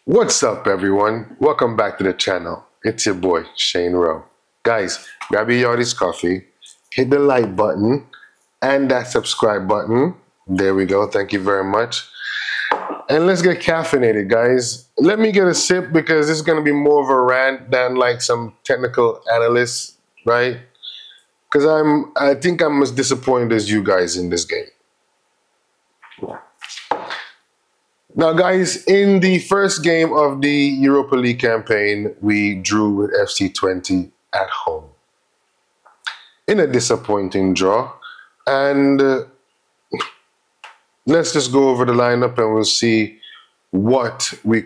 What's up, everyone? Welcome back to the channel. It's your boy, Shane Rowe. Guys, grab your Yardie's coffee, hit the like button, and that subscribe button. There we go. Thank you very much. And let's get caffeinated, guys. Let me get a sip because this is going to be more of a rant than like some technical analyst, right? Because I think I'm as disappointed as you guys in this game. Now, guys, in the first game of the Europa League campaign, we drew with FC Twente at home in a disappointing draw. And let's just go over the lineup and we'll see what we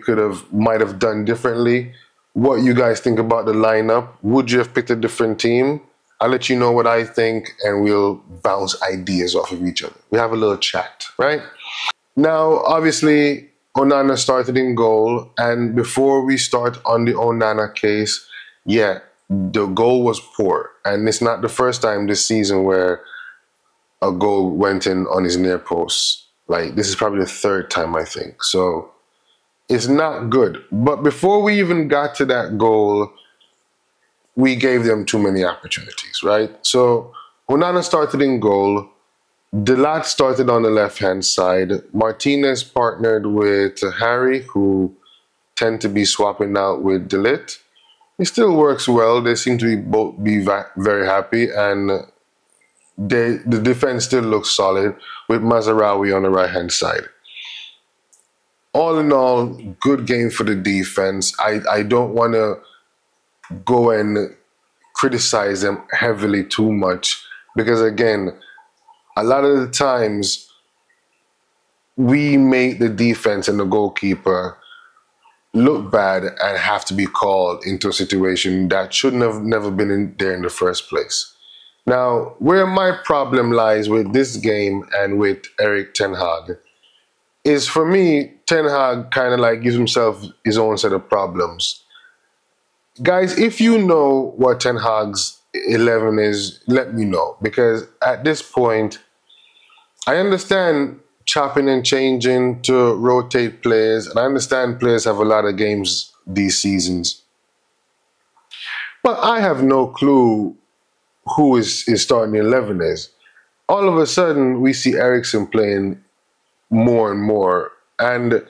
might have done differently. What you guys think about the lineup? Would you have picked a different team? I'll let you know what I think and we'll bounce ideas off of each other. We have a little chat, right? Now, obviously, Onana started in goal, and before we start on the Onana case, yeah, the goal was poor, and it's not the first time this season where a goal went in on his near post. Like, this is probably the third time, I think. So, it's not good. But before we even got to that goal, we gave them too many opportunities, right? So, Onana started in goal. Delat started on the left-hand side. Martinez partnered with Harry, who tend to be swapping out with Delit. It still works well. They seem to be both very happy, and the defense still looks solid with Mazarawi on the right-hand side. All in all, good game for the defense. I don't want to go and criticize them heavily too much because, again, a lot of the times, we make the defense and the goalkeeper look bad and have to be called into a situation that shouldn't have never been in there in the first place. Now, where my problem lies with this game and with Erik Ten Hag is, for me, Ten Hag kind of like gives himself his own set of problems. Guys, if you know what Ten Hag's 11 is, let me know, because at this point, I understand chopping and changing to rotate players, and I understand players have a lot of games these seasons. But I have no clue who his starting 11 is. All of a sudden, we see Eriksen playing more and more. And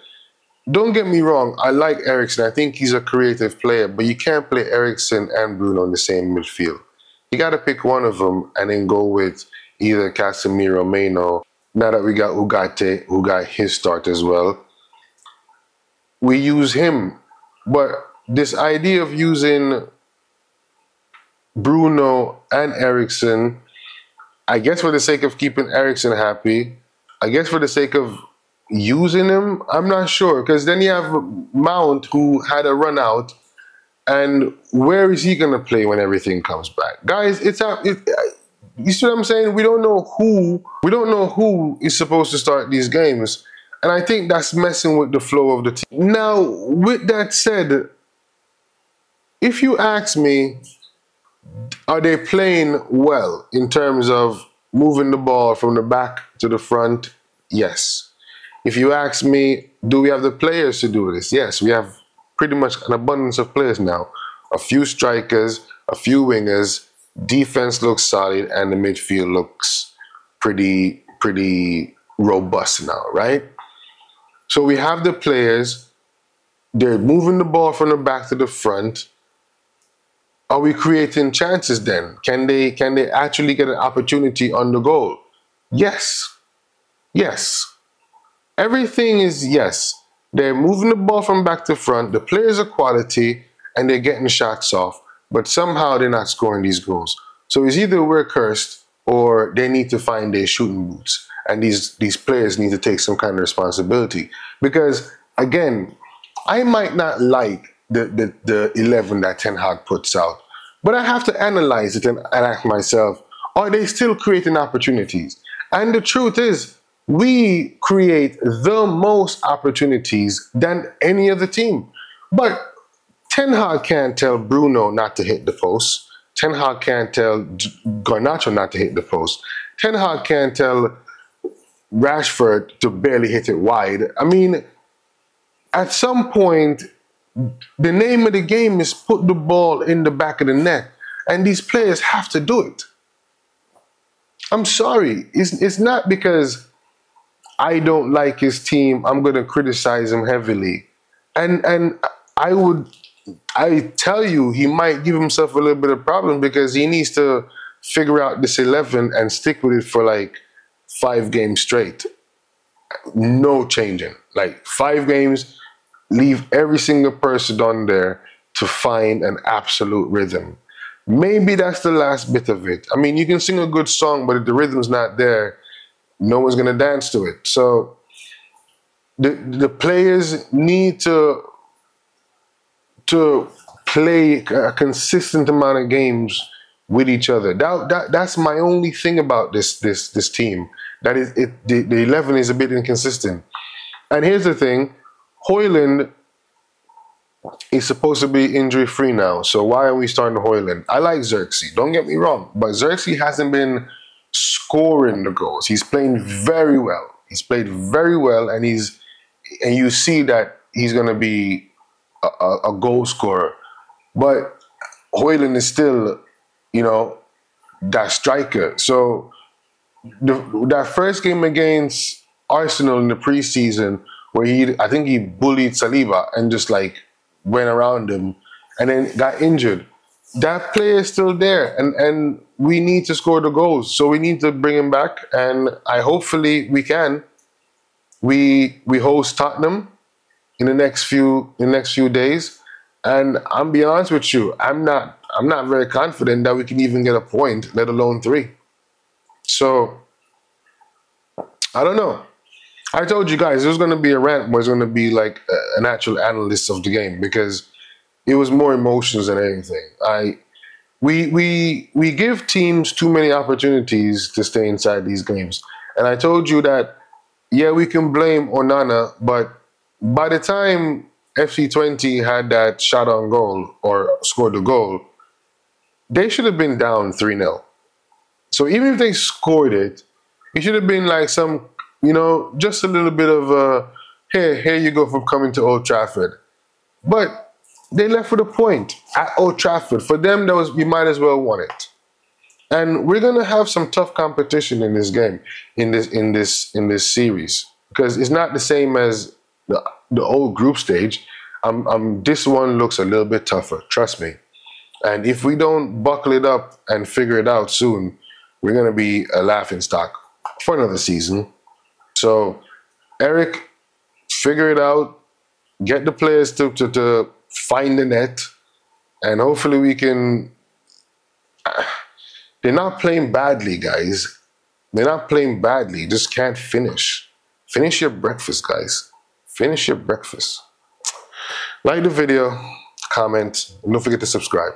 don't get me wrong, I like Eriksen. I think he's a creative player, but you can't play Eriksen and Bruno in the same midfield. You got to pick one of them and then go with either Casemiro, Maino. Now that we got Ugarte, who got his start as well, we use him. But this idea of using Bruno and Eriksen, I guess for the sake of keeping Eriksen happy, I guess for the sake of using him, I'm not sure. Because then you have Mount, who had a run out, and where is he going to play when everything comes back? Guys, you see what I'm saying? We don't know who is supposed to start these games. And I think that's messing with the flow of the team. Now, with that said, if you ask me, are they playing well in terms of moving the ball from the back to the front? Yes. If you ask me, do we have the players to do this? Yes, we have pretty much an abundance of players now. A few strikers, a few wingers. Defense looks solid, and the midfield looks pretty robust now, right? So we have the players. They're moving the ball from the back to the front. Are we creating chances then? Can they actually get an opportunity on the goal? Yes. Yes. Everything is yes. They're moving the ball from back to front. The players are quality, and they're getting shots off. But somehow they're not scoring these goals. So it's either we're cursed or they need to find their shooting boots. And these players need to take some kind of responsibility. Because, again, I might not like the 11 that Ten Hag puts out. But I have to analyze it and ask myself, are they still creating opportunities? And the truth is, we create the most opportunities than any other team. But Ten Hag can't tell Bruno not to hit the post. Ten Hag can't tell Garnacho not to hit the post. Ten Hag can't tell Rashford to barely hit it wide. I mean, At some point, the name of the game is put the ball in the back of the net, and these players have to do it. I'm sorry. It's not because I don't like his team, I'm going to criticize him heavily. And I tell you, he might give himself a little bit of problem because he needs to figure out this 11 and stick with it for like 5 games straight. No changing. Like 5 games, leave every single person on there to find an absolute rhythm. Maybe that's the last bit of it. I mean, you can sing a good song, but if the rhythm's not there, no one's gonna dance to it. So the players need to play a consistent amount of games with each other. That's my only thing about this team. That is the 11 is a bit inconsistent. And here's the thing, Højlund is supposed to be injury free now. So why are we starting Højlund? I like Xerxes, don't get me wrong, but Xerxes hasn't been scoring the goals. He's playing very well. He's played very well, and you see that he's going to be a goal scorer. But Højlund is still, you know, that striker. So that first game against Arsenal in the preseason, where I think he bullied Saliba and just like went around him and then got injured. That player is still there, and we need to score the goals. So we need to bring him back, and hopefully we can. We host Tottenham in the next few days, and I'm be honest with you, I'm not very confident that we can even get a point, let alone 3. So I don't know. I told you guys there's going to be a rant where it's going to be like an actual analyst of the game, because it was more emotions than anything. We give teams too many opportunities to stay inside these games. And I told you that, yeah, we can blame Onana, but by the time FC Twente had that shot on goal or scored the goal, they should have been down 3-0. So even if they scored it, it should have been like some, you know, just a little bit of a, here you go for coming to Old Trafford. But they left with a point at Old Trafford. For them, we might as well won it. And we're gonna have some tough competition in this game, in this series, because it's not the same as the old group stage. This one looks a little bit tougher, trust me. And if we don't buckle it up and figure it out soon, we're gonna be a laughingstock for another season. So, Erik, figure it out. Get the players to find the net, and hopefully we can. They're not playing badly, guys. They're not playing badly. Just can't finish. Finish your breakfast, guys. Finish your breakfast. Like the video, comment, and don't forget to subscribe.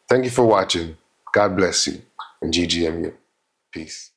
Thank you for watching. God bless you, and GGMU. Peace.